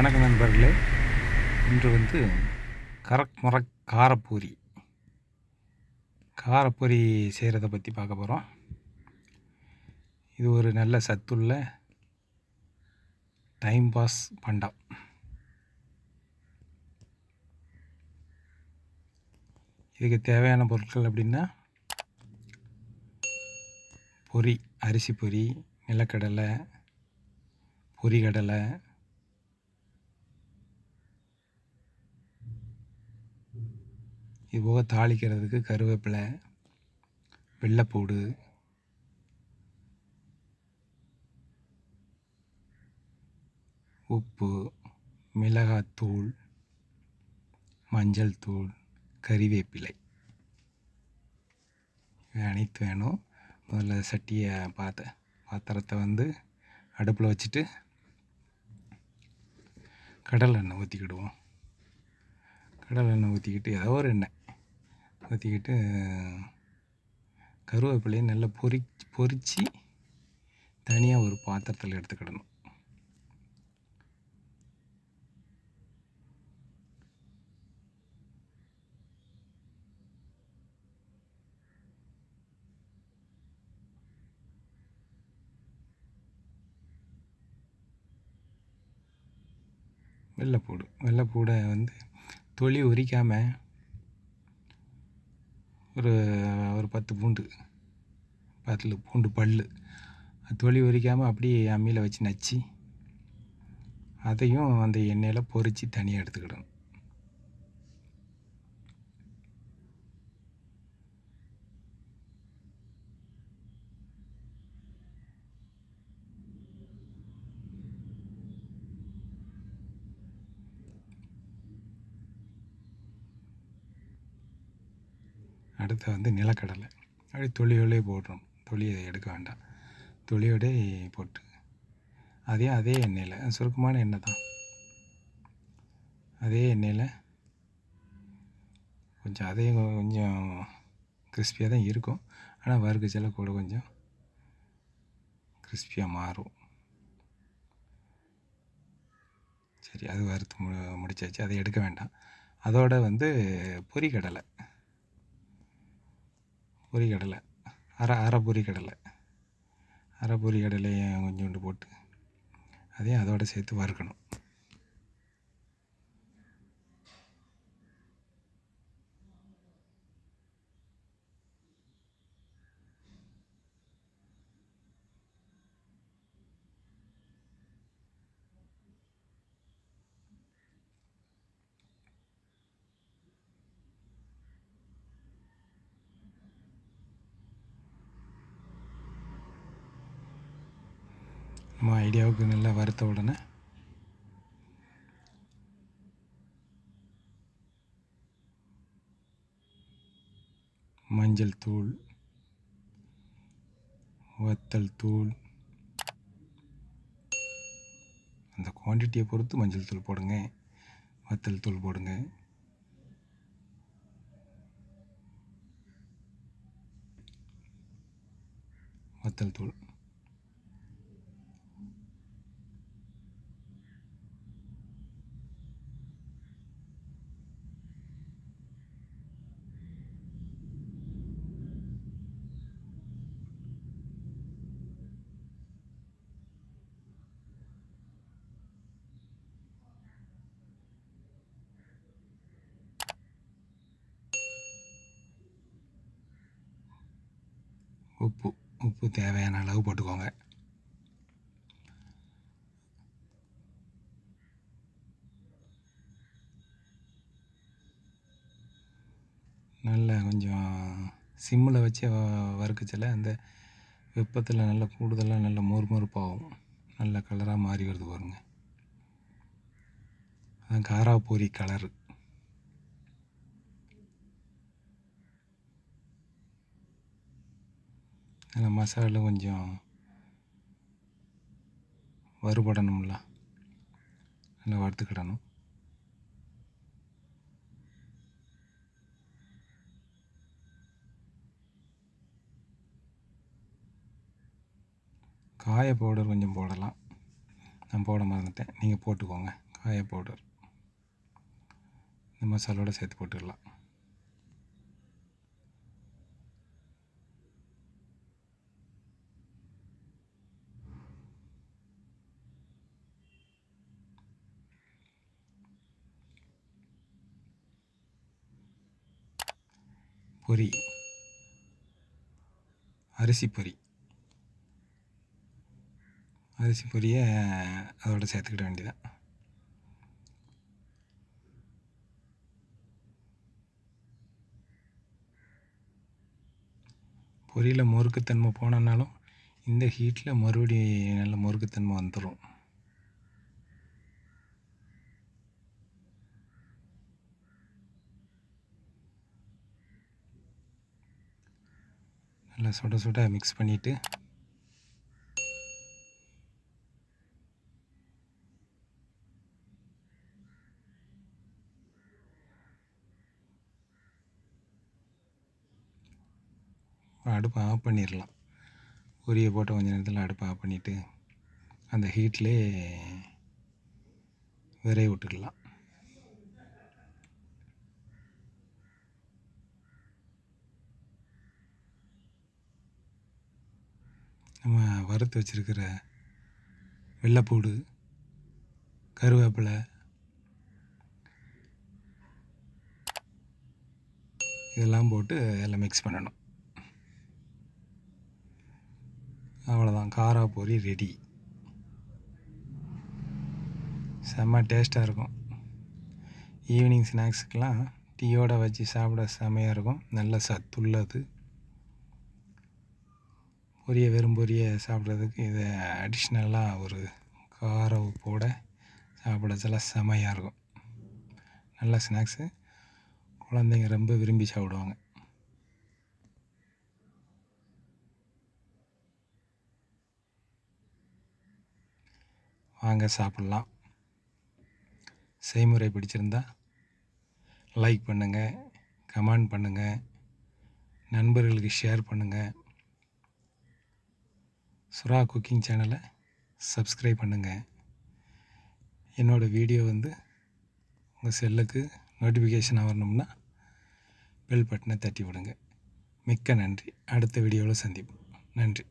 வணக்கம் நண்பர்களே. இன்று கரக் காரப்பூரி செய்கிறத பற்றி பார்க்க போகிறோம். இது ஒரு நல்ல சத்துள்ள டைம் பாஸ் பண்டம். இதுக்கு தேவையான பொருட்கள் அப்படின்னா பொரி, அரிசி பொரி, நிலக்கடலை, பொரிகடலை, இது போக தாளிக்கிறதுக்கு கருவேப்பிலை, வெள்ளைப்பூடு, உப்பு, மிளகாத்தூள், மஞ்சள் தூள், கறிவேப்பிலை அனைத்து வேணும். முதல்ல சட்டியை பாத்திரத்தை அடுப்பில் வச்சுட்டு கடலை எண்ணெய் ஊற்றிக்கிடுவோம். கடலை எண்ணெய் ஊற்றிக்கிட்டு ஏதோ ஒரு எண்ணெய் ஊற்றிக்கிட்டு கருவேப்பிலையை நல்லா பொரித்து தனியாக ஒரு பாத்திரத்தில் எடுத்துக்கிடணும். வெள்ளைப்பூடை தொளி உரிக்காமல் ஒரு 10 பூண்டு பல் தொளி உரிக்காமல் அப்படியே அம்மியில் வச்சு நச்சு அதையும் அந்த எண்ணெயில் பொரித்து தனியாக எடுத்துக்கிடணும். அடுத்து நிலக்கடலை அப்படி தொழியோடே போடுறோம். தொழியை எடுக்க வேண்டாம், தொழியோடே போட்டு அதே எண்ணெயில், சுருக்கமான எண்ணெய் தான், அதே எண்ணெயில் கொஞ்சம் கிறிஸ்பியாக தான் இருக்கும். ஆனால் வறுக்கச்சல கூட கொஞ்சம் கிறிஸ்பியாக மாறும். சரி, அது வறுத்து முடிச்சாச்சு, அதை எடுக்க வேண்டாம். அதோட பொரிக்கடலை அரை பொரிக்கடலையை கொஞ்சோண்டு போட்டு அதையும் அதோடு சேர்த்து வறுக்கணும். நம்ம ஐடியாவுக்கு நல்லா வறுத்த உடனே மஞ்சள் தூள், வத்தல் தூள், அந்த குவான்டிட்டியை பொறுத்து மஞ்சள் தூள் போடுங்க, வத்தல் தூள் போடுங்க. வத்தல் தூள், உப்பு தேவையான அளவு போட்டுக்கோங்க. நல்லா கொஞ்சம் சிம்மில் வச்சு வறுக்கச்சல அந்த வெப்பத்தில் நல்லா கூடுதலாக நல்லா மொறுமொறுப்பாகும், நல்ல கலராக மாறி வருது பாருங்க. அதான் காராப்பூரி கலரு. அதில் மசாலா கொஞ்சம் வறுபடணும்ல, நல்லா வறுத்துக்கிடணும். காய பவுடர் கொஞ்சம் போடலாம், நான் போட மறந்துட்டேன், நீங்கள் போட்டுக்கோங்க. காய பவுடர் இந்த மசாலோடு சேர்த்து போட்டுடலாம். பொரி, அரிசி பொரி, அரிசி பொரியை அதோட சேர்த்துக்கிட வேண்டியதான். பொரியில் முறுக்குத்தன்மை போனனாலும் இந்த ஹீட்டில் மறுபடி நல்ல முறுக்குத்தன்மை வந்துடும். நல்லா சுட சுட மிக்ஸ் பண்ணிவிட்டு அடுப்பை ஆஃப் பண்ணிடலாம். பொரியை போட்ட கொஞ்சம் நேரத்தில் அடுப்பை ஆஃப் பண்ணிவிட்டு அந்த ஹீட்லேயே விரைய விட்டுக்கலாம். நம்ம வறுத்து வச்சுருக்கிற வெள்ளைப்பூடு, கருவேப்பிலை இதெல்லாம் போட்டு எல்லாம் மிக்ஸ் பண்ணணும். அவ்வளோதான், காரா பொரி ரெடி. செம்ம டேஸ்ட்டாக இருக்கும். ஈவினிங் ஸ்நாக்ஸுக்கெலாம் டீயோடு வச்சு சாப்பிட செம்மையாக இருக்கும். நல்ல சத்துள்ளது. வெறும் பொரியை சாப்பிட்றதுக்கு இதை அடிஷ்னலாக ஒரு கார உப்போட சாப்பிடச்செல்லாம் செம்மையாக இருக்கும். நல்ல ஸ்நாக்ஸு, குழந்தைங்க ரொம்ப விரும்பி சாப்பிடுவாங்க. வாங்க சாப்பிட்லாம். செய்முறை பிடிச்சிருந்தா லைக் பண்ணுங்கள், கமெண்ட் பண்ணுங்கள், நண்பர்களுக்கு ஷேர் பண்ணுங்கள். சுறா குக்கிங் சேனலை சப்ஸ்கிரைப் பண்ணுங்கள். என்னோடய வீடியோ உங்கள் செல்லுக்கு நோட்டிஃபிகேஷன் வரணும்னா பெல் பட்டனை தட்டி விடுங்க. மிக்க நன்றி. அடுத்த வீடியோவில் சந்திப்போம். நன்றி.